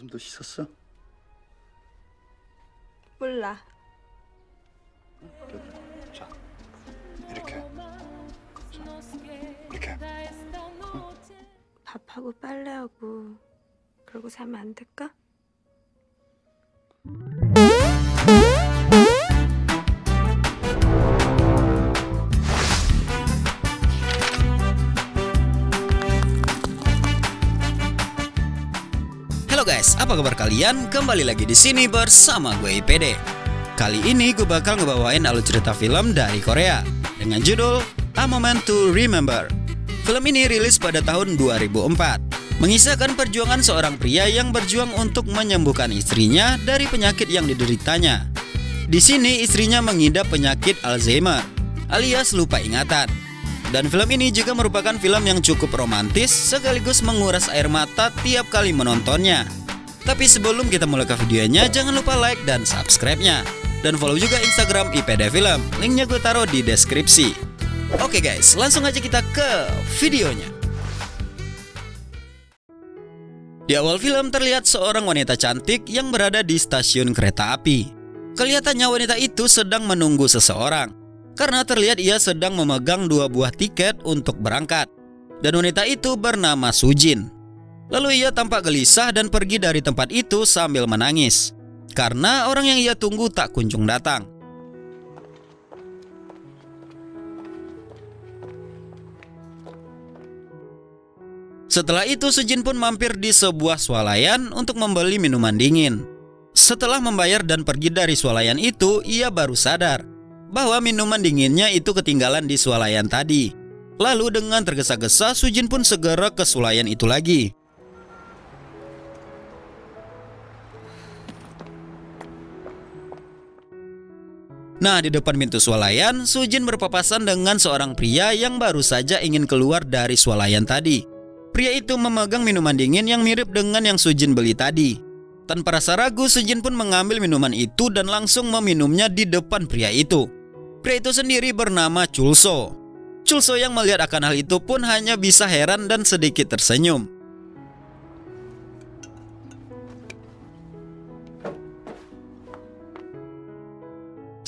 가슴도 씻었어? 몰라. 자, 이렇게. 자, 이렇게. 밥하고 빨래하고 그러고 살면 안 될까? Halo guys, apa kabar kalian? Kembali lagi di sini bersama gue IPD. Kali ini gue bakal ngebawain alur cerita film dari Korea dengan judul A Moment to Remember. Film ini rilis pada tahun 2004, mengisahkan perjuangan seorang pria yang berjuang untuk menyembuhkan istrinya dari penyakit yang dideritanya. Di sini istrinya mengidap penyakit Alzheimer alias lupa ingatan. Dan film ini juga merupakan film yang cukup romantis sekaligus menguras air mata tiap kali menontonnya. Tapi sebelum kita mulai ke videonya, jangan lupa like dan subscribe-nya. Dan follow juga Instagram IPD Film, linknya gue taruh di deskripsi. Oke guys, langsung aja kita ke videonya. Di awal film terlihat seorang wanita cantik yang berada di stasiun kereta api. Kelihatannya wanita itu sedang menunggu seseorang, karena terlihat ia sedang memegang 2 buah tiket untuk berangkat. Dan wanita itu bernama Sujin. Lalu ia tampak gelisah dan pergi dari tempat itu sambil menangis, karena orang yang ia tunggu tak kunjung datang. Setelah itu Sujin pun mampir di sebuah swalayan untuk membeli minuman dingin. Setelah membayar dan pergi dari swalayan itu, ia baru sadar bahwa minuman dinginnya itu ketinggalan di swalayan tadi. Lalu dengan tergesa-gesa Sujin pun segera ke swalayan itu lagi. Nah, di depan pintu swalayan, Sujin berpapasan dengan seorang pria yang baru saja ingin keluar dari swalayan tadi. Pria itu memegang minuman dingin yang mirip dengan yang Sujin beli tadi. Tanpa rasa ragu, Sujin pun mengambil minuman itu dan langsung meminumnya di depan pria itu. Pria itu sendiri bernama Chulso. Chulso yang melihat akan hal itu pun hanya bisa heran dan sedikit tersenyum.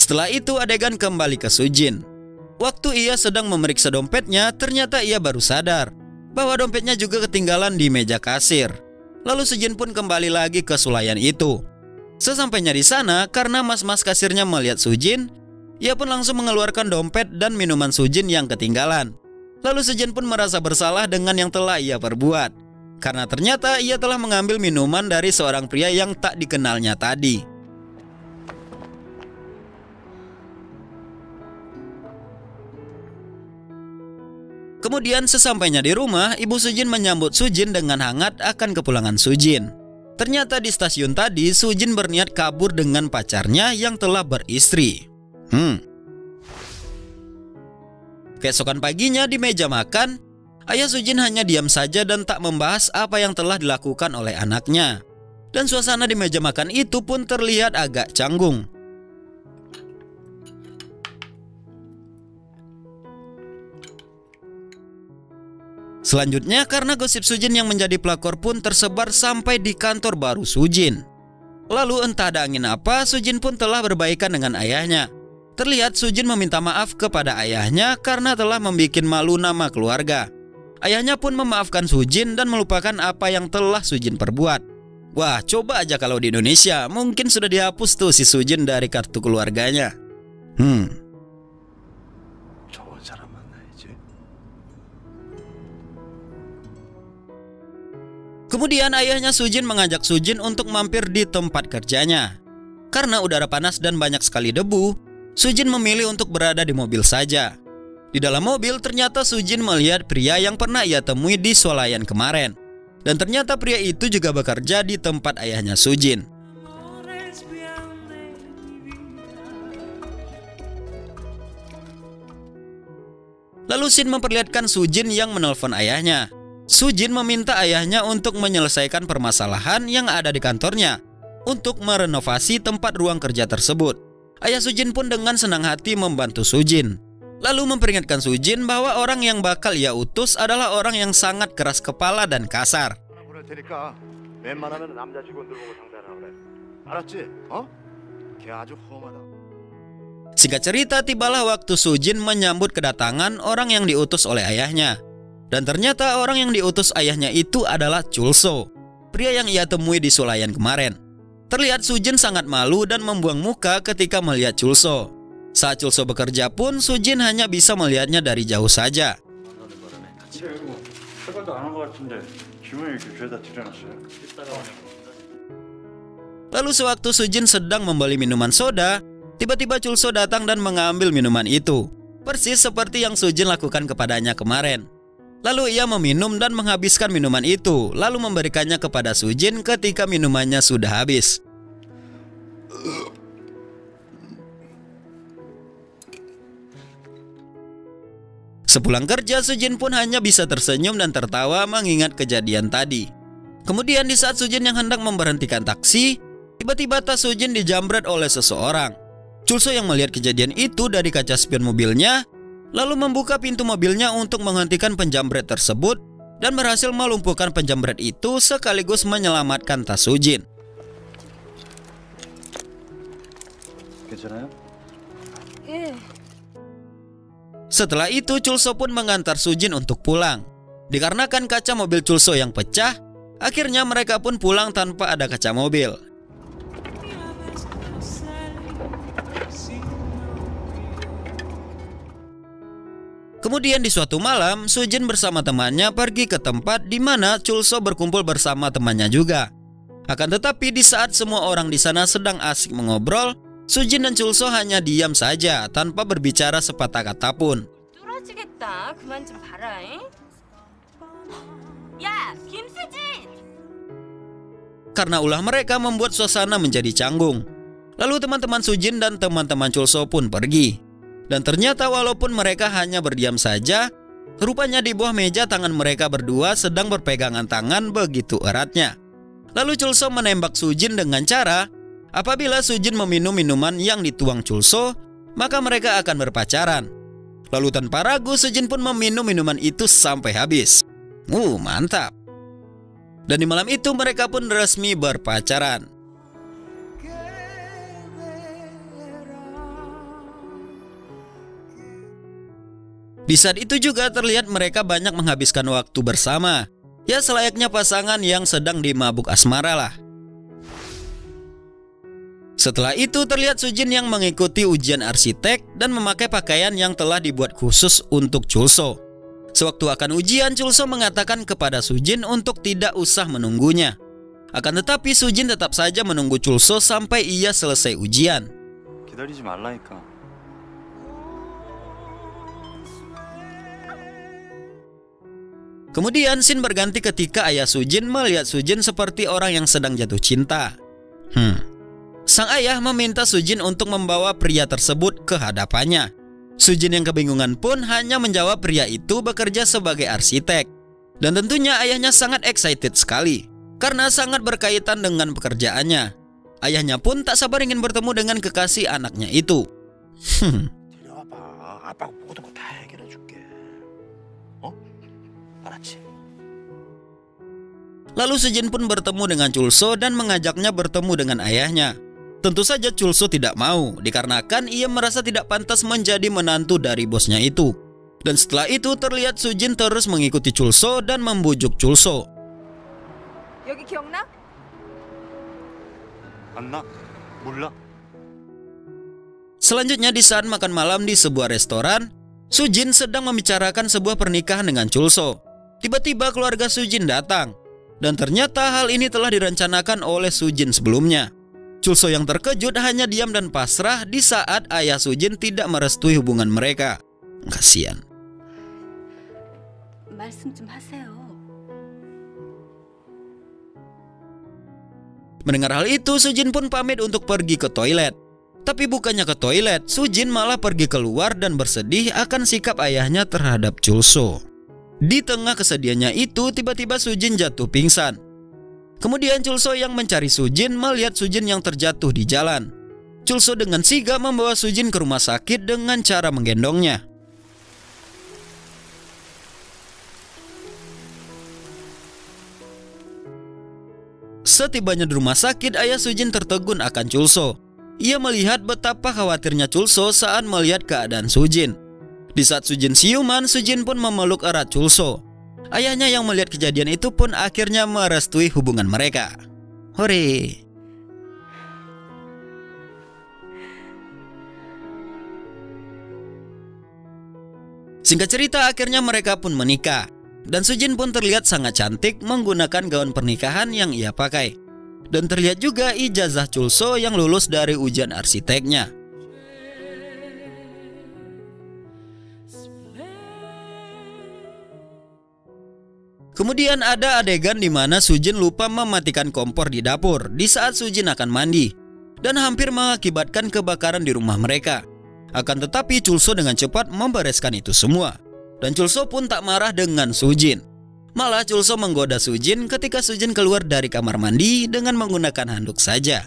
Setelah itu adegan kembali ke Sujin. Waktu ia sedang memeriksa dompetnya, ternyata ia baru sadar bahwa dompetnya juga ketinggalan di meja kasir. Lalu Sujin pun kembali lagi ke swalayan itu. Sesampainya di sana, karena mas-mas kasirnya melihat Sujin, ia pun langsung mengeluarkan dompet dan minuman Sujin yang ketinggalan. Lalu Sujin pun merasa bersalah dengan yang telah ia perbuat, karena ternyata ia telah mengambil minuman dari seorang pria yang tak dikenalnya tadi. Kemudian sesampainya di rumah, ibu Sujin menyambut Sujin dengan hangat akan kepulangan Sujin. Ternyata di stasiun tadi, Sujin berniat kabur dengan pacarnya yang telah beristri. Keesokan paginya di meja makan, ayah Sujin hanya diam saja dan tak membahas apa yang telah dilakukan oleh anaknya. Dan suasana di meja makan itu pun terlihat agak canggung. Selanjutnya, karena gosip Sujin yang menjadi pelakor pun tersebar sampai di kantor baru Sujin. Lalu entah ada angin apa, Sujin pun telah berbaikan dengan ayahnya. Terlihat Sujin meminta maaf kepada ayahnya karena telah membuat malu nama keluarga. Ayahnya pun memaafkan Sujin dan melupakan apa yang telah Sujin perbuat. Wah, coba aja kalau di Indonesia, mungkin sudah dihapus tuh si Sujin dari kartu keluarganya. Kemudian ayahnya Sujin mengajak Sujin untuk mampir di tempat kerjanya. Karena udara panas dan banyak sekali debu, Sujin memilih untuk berada di mobil saja. Di dalam mobil ternyata Sujin melihat pria yang pernah ia temui di swalayan kemarin. Dan ternyata pria itu juga bekerja di tempat ayahnya Sujin. Lalu Shin memperlihatkan Sujin yang menelpon ayahnya. Sujin meminta ayahnya untuk menyelesaikan permasalahan yang ada di kantornya untuk merenovasi tempat ruang kerja tersebut. Ayah Sujin pun dengan senang hati membantu Sujin. Lalu memperingatkan Sujin bahwa orang yang bakal ia utus adalah orang yang sangat keras kepala dan kasar. 웬만하면 남자 직원들 보고 상대하라 그래. 알았지? 어? 걔 아주 험하다. Singkat cerita, tibalah waktu Sujin menyambut kedatangan orang yang diutus oleh ayahnya. Dan ternyata orang yang diutus ayahnya itu adalah Chulso, pria yang ia temui di Sulayan kemarin. Terlihat Sujin sangat malu dan membuang muka ketika melihat Chulso. Saat Chulso bekerja pun, Sujin hanya bisa melihatnya dari jauh saja. Lalu sewaktu Sujin sedang membeli minuman soda, tiba-tiba Chulso datang dan mengambil minuman itu. Persis seperti yang Sujin lakukan kepadanya kemarin. Lalu ia meminum dan menghabiskan minuman itu, lalu memberikannya kepada Sujin ketika minumannya sudah habis. Sepulang kerja, Sujin pun hanya bisa tersenyum dan tertawa mengingat kejadian tadi. Kemudian di saat Sujin yang hendak memberhentikan taksi, tiba-tiba tas Sujin dijambret oleh seseorang. Chulso yang melihat kejadian itu dari kaca spion mobilnya, lalu membuka pintu mobilnya untuk menghentikan penjambret tersebut dan berhasil melumpuhkan penjambret itu sekaligus menyelamatkan tas Sujin. 괜찮아요? 예. Setelah itu Chulso pun mengantar Sujin untuk pulang. Dikarenakan kaca mobil Chulso yang pecah, akhirnya mereka pun pulang tanpa ada kaca mobil. Kemudian di suatu malam, Sujin bersama temannya pergi ke tempat di mana Chulso berkumpul bersama temannya juga. Akan tetapi di saat semua orang di sana sedang asik mengobrol, Sujin dan Chulso hanya diam saja tanpa berbicara sepatah kata pun. 뚫어지겠다. 그만 좀 봐라. 잉? 야, 김수진! Karena ulah mereka membuat suasana menjadi canggung. Lalu teman-teman Sujin dan teman-teman Chulso pun pergi. Dan ternyata walaupun mereka hanya berdiam saja, rupanya di bawah meja tangan mereka berdua sedang berpegangan tangan begitu eratnya. Lalu Chulso menembak Sujin dengan cara, apabila Sujin meminum minuman yang dituang Chulso, maka mereka akan berpacaran. Lalu tanpa ragu Sujin pun meminum minuman itu sampai habis. Mantap. Dan di malam itu mereka pun resmi berpacaran. Di saat itu juga terlihat mereka banyak menghabiskan waktu bersama. Ya selayaknya pasangan yang sedang dimabuk asmara lah. Setelah itu terlihat Sujin yang mengikuti ujian arsitek dan memakai pakaian yang telah dibuat khusus untuk Chulso. Sewaktu akan ujian, Chulso mengatakan kepada Sujin untuk tidak usah menunggunya. Akan tetapi Sujin tetap saja menunggu Chulso sampai ia selesai ujian. 기다리지 말라니까. Kemudian scene berganti ketika ayah Sujin melihat Sujin seperti orang yang sedang jatuh cinta. Sang ayah meminta Sujin untuk membawa pria tersebut ke hadapannya. Sujin yang kebingungan pun hanya menjawab pria itu bekerja sebagai arsitek. Dan tentunya ayahnya sangat excited sekali karena sangat berkaitan dengan pekerjaannya. Ayahnya pun tak sabar ingin bertemu dengan kekasih anaknya itu. 데려와봐. 아빠가 모든 거 다 해결해 줄게. 어? 알았지? Lalu Sujin pun bertemu dengan Chulso dan mengajaknya bertemu dengan ayahnya. Tentu saja Chulso tidak mau, dikarenakan ia merasa tidak pantas menjadi menantu dari bosnya itu. Dan setelah itu terlihat Sujin terus mengikuti Chulso dan membujuk Chulso. 여기 기억나? 안 나? 몰라? Selanjutnya di saat makan malam di sebuah restoran, Sujin sedang membicarakan sebuah pernikahan dengan Chulso. Tiba-tiba keluarga Sujin datang. Dan ternyata hal ini telah direncanakan oleh Sujin sebelumnya. Chulso yang terkejut hanya diam dan pasrah di saat ayah Sujin tidak merestui hubungan mereka. Kasian. 말씀 좀 하세요. Mendengar hal itu, Sujin pun pamit untuk pergi ke toilet. Tapi bukannya ke toilet, Sujin malah pergi keluar dan bersedih akan sikap ayahnya terhadap Chulso. Di tengah kesedihannya itu, tiba-tiba Sujin jatuh pingsan. Kemudian Chulso yang mencari Sujin melihat Sujin yang terjatuh di jalan. Chulso dengan sigap membawa Sujin ke rumah sakit dengan cara menggendongnya. Setibanya di rumah sakit, ayah Sujin tertegun akan Chulso. Ia melihat betapa khawatirnya Chulso saat melihat keadaan Sujin. Di saat Sujin siuman, Sujin pun memeluk erat Chulso. Ayahnya yang melihat kejadian itu pun akhirnya merestui hubungan mereka. Hore! Singkat cerita, akhirnya mereka pun menikah. Dan Sujin pun terlihat sangat cantik menggunakan gaun pernikahan yang ia pakai. Dan terlihat juga ijazah Chulso yang lulus dari ujian arsiteknya. Kemudian ada adegan di mana Sujin lupa mematikan kompor di dapur di saat Sujin akan mandi dan hampir mengakibatkan kebakaran di rumah mereka. Akan tetapi Chulso dengan cepat membereskan itu semua. Dan Chulso pun tak marah dengan Sujin. Malah Chulso menggoda Sujin ketika Sujin keluar dari kamar mandi dengan menggunakan handuk saja.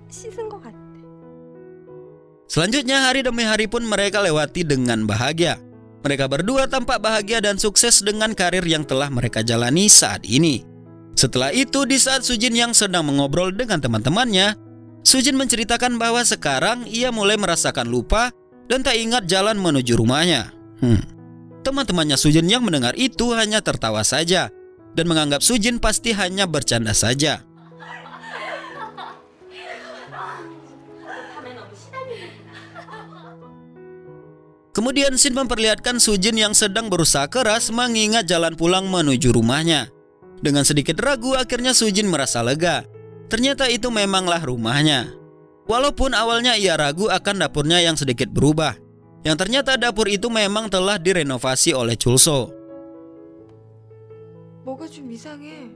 씻은 것 같아. Selanjutnya hari demi hari pun mereka lewati dengan bahagia. Mereka berdua tampak bahagia dan sukses dengan karir yang telah mereka jalani saat ini. Setelah itu, di saat Sujin yang sedang mengobrol dengan teman-temannya, Sujin menceritakan bahwa sekarang ia mulai merasakan lupa dan tak ingat jalan menuju rumahnya. Teman-temannya Sujin yang mendengar itu hanya tertawa saja dan menganggap Sujin pasti hanya bercanda saja. Kemudian scene memperlihatkan Sujin yang sedang berusaha keras mengingat jalan pulang menuju rumahnya. Dengan sedikit ragu, akhirnya Sujin merasa lega. Ternyata itu memanglah rumahnya. Walaupun awalnya ia ragu akan dapurnya yang sedikit berubah, yang ternyata dapur itu memang telah direnovasi oleh Chulso. 뭐가 좀 이상해.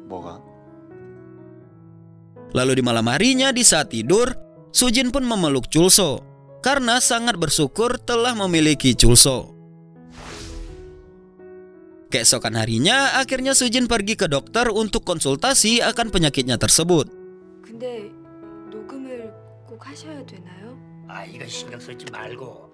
뭐가? Lalu di malam harinya di saat tidur, Sujin pun memeluk Chulso karena sangat bersyukur telah memiliki Chulso. Keesokan harinya, akhirnya Sujin pergi ke dokter untuk konsultasi akan penyakitnya tersebut. 근데 녹음을 꼭 하셔야 되나요? 이거 신경 쓰지 말고.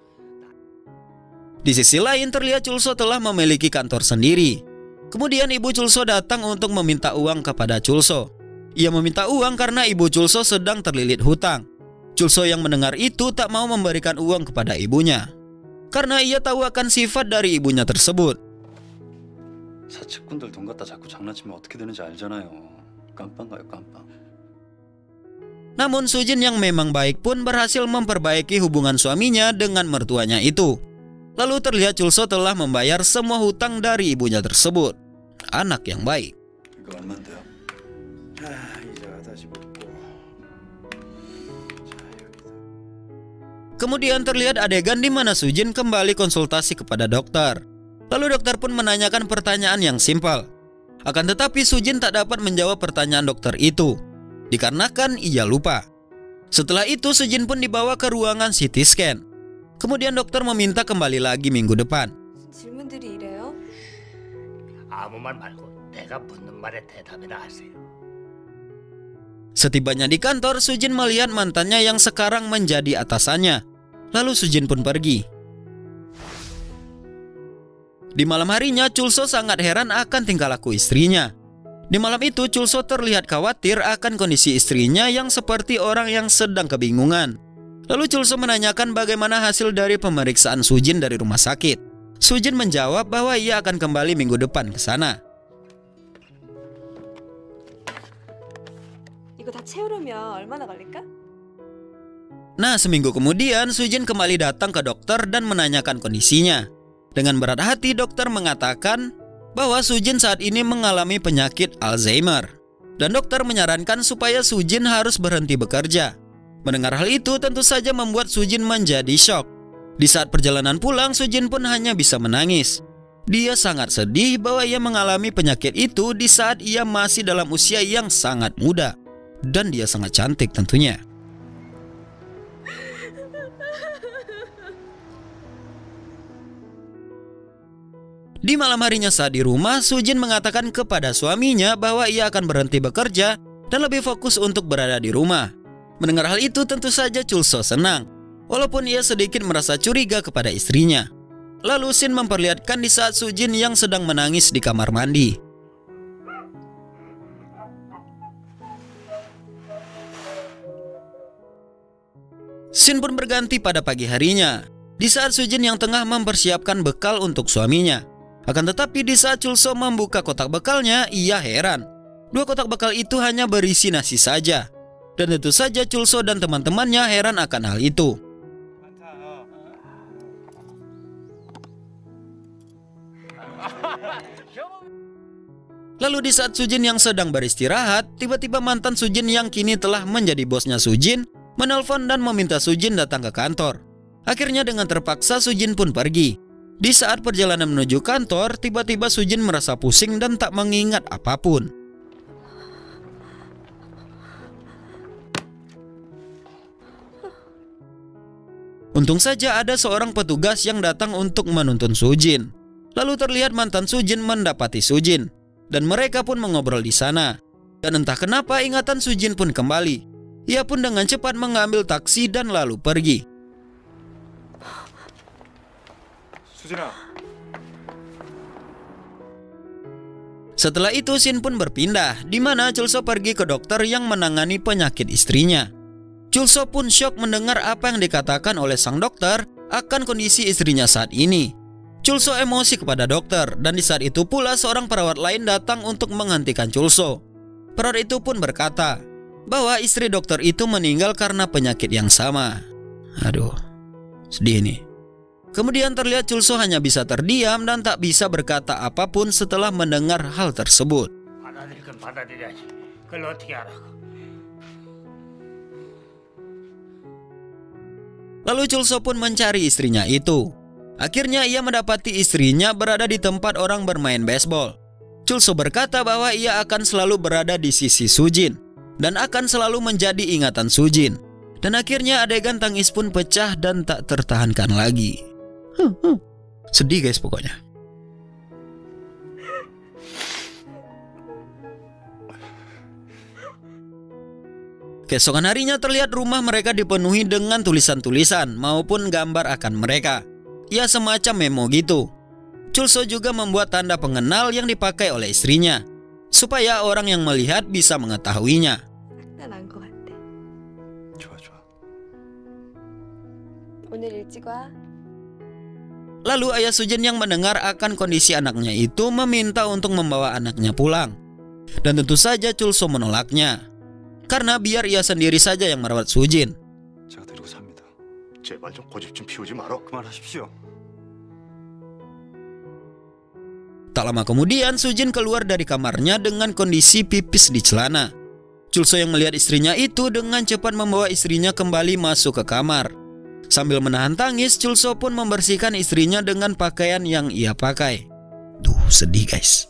Di sisi lain, terlihat Chulso telah memiliki kantor sendiri. Kemudian ibu Chulso datang untuk meminta uang kepada Chulso. Ia meminta uang karena ibu Chulso sedang terlilit hutang. Chulso yang mendengar itu tak mau memberikan uang kepada ibunya, karena ia tahu akan sifat dari ibunya tersebut. 사채꾼들 돈 갖다 자꾸 장난치면 어떻게 되는지 알잖아요. 깜빵 가요, 깜빵. Namun Sujin yang memang baik pun berhasil memperbaiki hubungan suaminya dengan mertuanya itu. Lalu terlihat Chulso telah membayar semua hutang dari ibunya tersebut. Anak yang baik. 이거 얼마인데요? 이자가 다시 붙고. Kemudian terlihat adegan di mana Sujin kembali konsultasi kepada dokter. Lalu dokter pun menanyakan pertanyaan yang simpel. Akan tetapi Sujin tak dapat menjawab pertanyaan dokter itu, dikarenakan ia lupa. Setelah itu Sujin pun dibawa ke ruangan CT scan. Kemudian dokter meminta kembali lagi minggu depan. 질문들이 이래요? 아무 말 말고 내가 묻는 말에 대답이나 하세요. Setibanya di kantor, Sujin melihat mantannya yang sekarang menjadi atasannya. Lalu Sujin pun pergi. Di malam harinya, Chulso sangat heran akan tingkah laku istrinya. Di malam itu, Chulso terlihat khawatir akan kondisi istrinya yang seperti orang yang sedang kebingungan. Lalu Chulso menanyakan bagaimana hasil dari pemeriksaan Sujin dari rumah sakit. Sujin menjawab bahwa ia akan kembali minggu depan ke sana. 이거 다 채우려면 얼마나 걸릴까? Nah, seminggu kemudian Sujin kembali datang ke dokter dan menanyakan kondisinya. Dengan berat hati, dokter mengatakan bahwa Sujin saat ini mengalami penyakit Alzheimer. Dan dokter menyarankan supaya Sujin harus berhenti bekerja. Mendengar hal itu tentu saja membuat Sujin menjadi syok. Di saat perjalanan pulang, Sujin pun hanya bisa menangis. Dia sangat sedih bahwa ia mengalami penyakit itu di saat ia masih dalam usia yang sangat muda. Dan dia sangat cantik tentunya. Di malam harinya saat di rumah, Sujin mengatakan kepada suaminya bahwa ia akan berhenti bekerja dan lebih fokus untuk berada di rumah. Mendengar hal itu tentu saja Chulso senang, walaupun ia sedikit merasa curiga kepada istrinya. Lalu scene memperlihatkan di saat Sujin yang sedang menangis di kamar mandi. Scene pun berganti pada pagi harinya, di saat Sujin yang tengah mempersiapkan bekal untuk suaminya. Akan tetapi di saat Chulso membuka kotak bekalnya, ia heran. 2 kotak bekal itu hanya berisi nasi saja. Dan tentu saja Chulso dan teman-temannya heran akan hal itu. Lalu di saat Sujin yang sedang beristirahat, tiba-tiba mantan Sujin yang kini telah menjadi bosnya Sujin menelpon dan meminta Sujin datang ke kantor. Akhirnya dengan terpaksa Sujin pun pergi. Di saat perjalanan menuju kantor, tiba-tiba Sujin merasa pusing dan tak mengingat apapun. Untung saja ada seorang petugas yang datang untuk menuntun Sujin. Lalu terlihat mantan Sujin mendapati Sujin, dan mereka pun mengobrol di sana. Dan entah kenapa ingatan Sujin pun kembali. Ia pun dengan cepat mengambil taksi dan lalu pergi. 수진아. Setelah itu scene pun berpindah, di mana Chulso pergi ke dokter yang menangani penyakit istrinya. Chulso pun syok mendengar apa yang dikatakan oleh sang dokter akan kondisi istrinya saat ini. Chulso emosi kepada dokter, dan di saat itu pula seorang perawat lain datang untuk menghentikan Chulso. Perawat itu pun berkata bahwa istri dokter itu meninggal karena penyakit yang sama. Aduh, sedih nih. Kemudian terlihat Chulso hanya bisa terdiam dan tak bisa berkata apapun setelah mendengar hal tersebut. 받아들일 건 받아들여야지. 그걸 어떻게 하라고. Lalu Chulso pun mencari istrinya itu. Akhirnya ia mendapati istrinya berada di tempat orang bermain baseball. Chulso berkata bahwa ia akan selalu berada di sisi Sujin dan akan selalu menjadi ingatan Sujin. Dan akhirnya adegan tangis pun pecah dan tak tertahankan lagi. Sedih guys pokoknya. Keesokan harinya terlihat rumah mereka dipenuhi dengan tulisan-tulisan maupun gambar akan mereka. Ya semacam memo gitu. Chulso juga membuat tanda pengenal yang dipakai oleh istrinya, supaya orang yang melihat bisa mengetahuinya. 난안 것 같아. 좋아 좋아. 오늘 일찍 와. Lalu ayah Sujin yang mendengar akan kondisi anaknya itu meminta untuk membawa anaknya pulang. Dan tentu saja Chulso menolaknya, karena biar ia sendiri saja yang merawat Sujin. 제가 데리고 삽니다. 제발 좀 고집 좀 피우지 마라. 그만하십시오. Tak lama kemudian Sujin keluar dari kamarnya dengan kondisi pipis di celana. Chulso yang melihat istrinya itu dengan cepat membawa istrinya kembali masuk ke kamar. Sambil menahan tangis, Chulso pun membersihkan istrinya dengan pakaian yang ia pakai. Duh, sedih guys.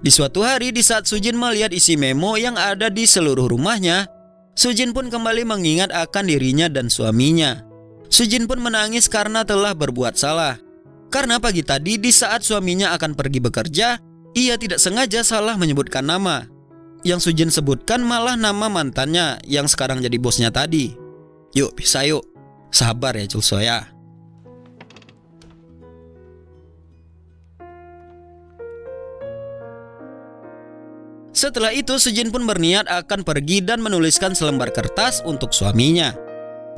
Di suatu hari di saat Sujin melihat isi memo yang ada di seluruh rumahnya, Sujin pun kembali mengingat akan dirinya dan suaminya. Sujin pun menangis karena telah berbuat salah. Karena pagi tadi di saat suaminya akan pergi bekerja, ia tidak sengaja salah menyebutkan nama. Yang Sujin sebutkan malah nama mantannya yang sekarang jadi bosnya tadi. Yuk bisa yuk. Sabar ya Chulso ya. Setelah itu Sujin pun berniat akan pergi dan menuliskan selembar kertas untuk suaminya.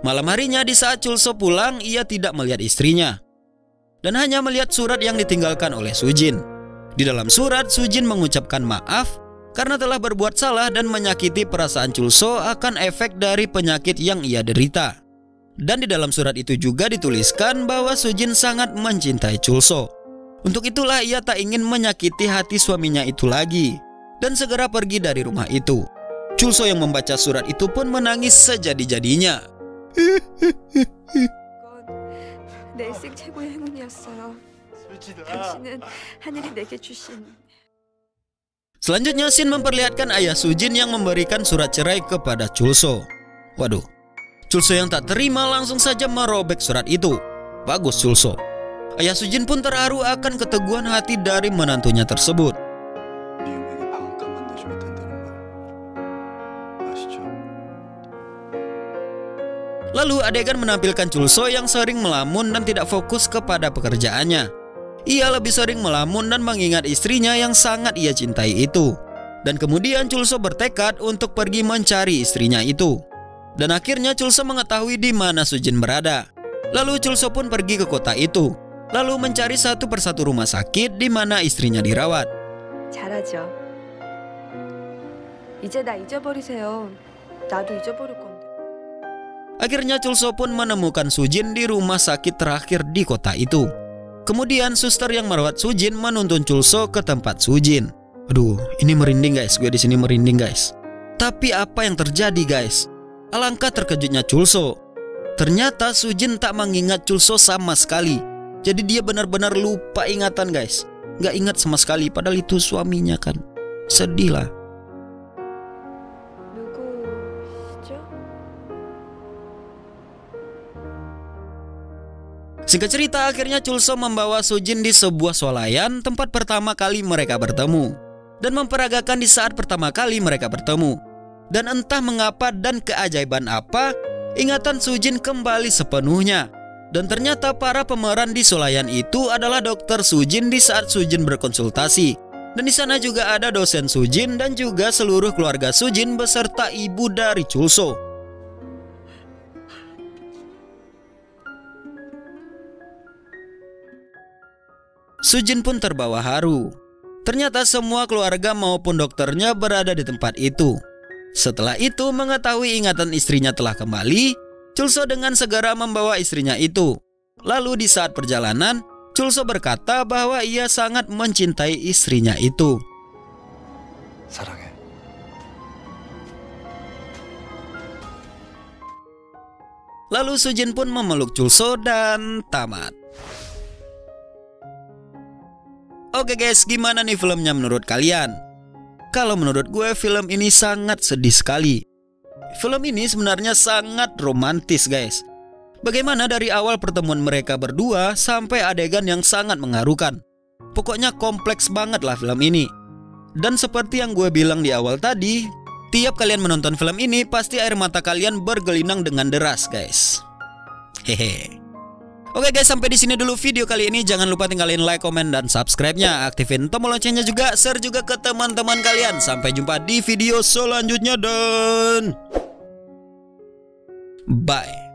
Malam harinya di saat Chulso pulang, ia tidak melihat istrinya dan hanya melihat surat yang ditinggalkan oleh Sujin. Di dalam surat, Sujin mengucapkan maaf karena telah berbuat salah dan menyakiti perasaan Chulso akan efek dari penyakit yang ia derita. Dan di dalam surat itu juga dituliskan bahwa Sujin sangat mencintai Chulso. Untuk itulah ia tak ingin menyakiti hati suaminya itu lagi dan segera pergi dari rumah itu. Chulso yang membaca surat itu pun menangis sejadi-jadinya. 내 인생 최고의 행운이었어요. 당신은 하늘이 내게 주신. Selanjutnya Shin memperlihatkan ayah Sujin yang memberikan surat cerai kepada Chulso. Waduh, Chulso yang tak terima langsung saja merobek surat itu. Bagus Chulso. Ayah Sujin pun terharu akan keteguhan hati dari menantunya tersebut. 미움에게 방 한 칸만 내주면 된다는 말 아시죠? Lalu adegan menampilkan Chulso yang sering melamun dan tidak fokus kepada pekerjaannya. Ia lebih sering melamun dan mengingat istrinya yang sangat ia cintai itu. Dan kemudian Chulso bertekad untuk pergi mencari istrinya itu. Dan akhirnya Chulso mengetahui di mana Sujin berada. Lalu Chulso pun pergi ke kota itu, lalu mencari satu persatu rumah sakit di mana istrinya dirawat. 잘하죠. 이제 나 잊어버리세요. 나도 잊어버릴 건데. Akhirnya Chulso pun menemukan Sujin di rumah sakit terakhir di kota itu. Kemudian suster yang merawat Sujin menuntun Chulso ke tempat Sujin. Aduh, ini merinding guys, gue di sini merinding guys. Tapi apa yang terjadi guys? Alangkah terkejutnya Chulso. Ternyata Sujin tak mengingat Chulso sama sekali. Jadi dia benar-benar lupa ingatan guys. Gak ingat sama sekali, padahal itu suaminya kan. Sedih lah. 누구시죠? Singkat cerita, akhirnya Chulso membawa Sujin di sebuah swalayan tempat pertama kali mereka bertemu. Dan memperagakan di saat pertama kali mereka bertemu. Dan entah mengapa dan keajaiban apa, ingatan Sujin kembali sepenuhnya. Dan ternyata para pemeran di swalayan itu adalah dokter Sujin di saat Sujin berkonsultasi. Dan di sana juga ada dosen Sujin dan juga seluruh keluarga Sujin beserta ibu dari Chulso. Sujin pun terbawa haru. Ternyata semua keluarga maupun dokternya berada di tempat itu. Setelah itu mengetahui ingatan istrinya telah kembali, Chulso dengan segera membawa istrinya itu. Lalu di saat perjalanan, Chulso berkata bahwa ia sangat mencintai istrinya itu. 사랑해. Lalu Sujin pun memeluk Chulso dan tamat. Oke guys, gimana nih filmnya menurut kalian? Kalau menurut gue film ini sangat sedih sekali. Film ini sebenarnya sangat romantis guys. Bagaimana dari awal pertemuan mereka berdua sampai adegan yang sangat mengharukan. Pokoknya kompleks banget lah film ini. Dan seperti yang gue bilang di awal tadi, tiap kalian menonton film ini pasti air mata kalian bergelinang dengan deras guys. Hehe. Oke guys, sampai di sini dulu video kali ini. Jangan lupa tinggalin like, komen, dan subscribe-nya. Aktifin tombol loncengnya juga, share juga ke teman-teman kalian. Sampai jumpa di video selanjutnya dan bye.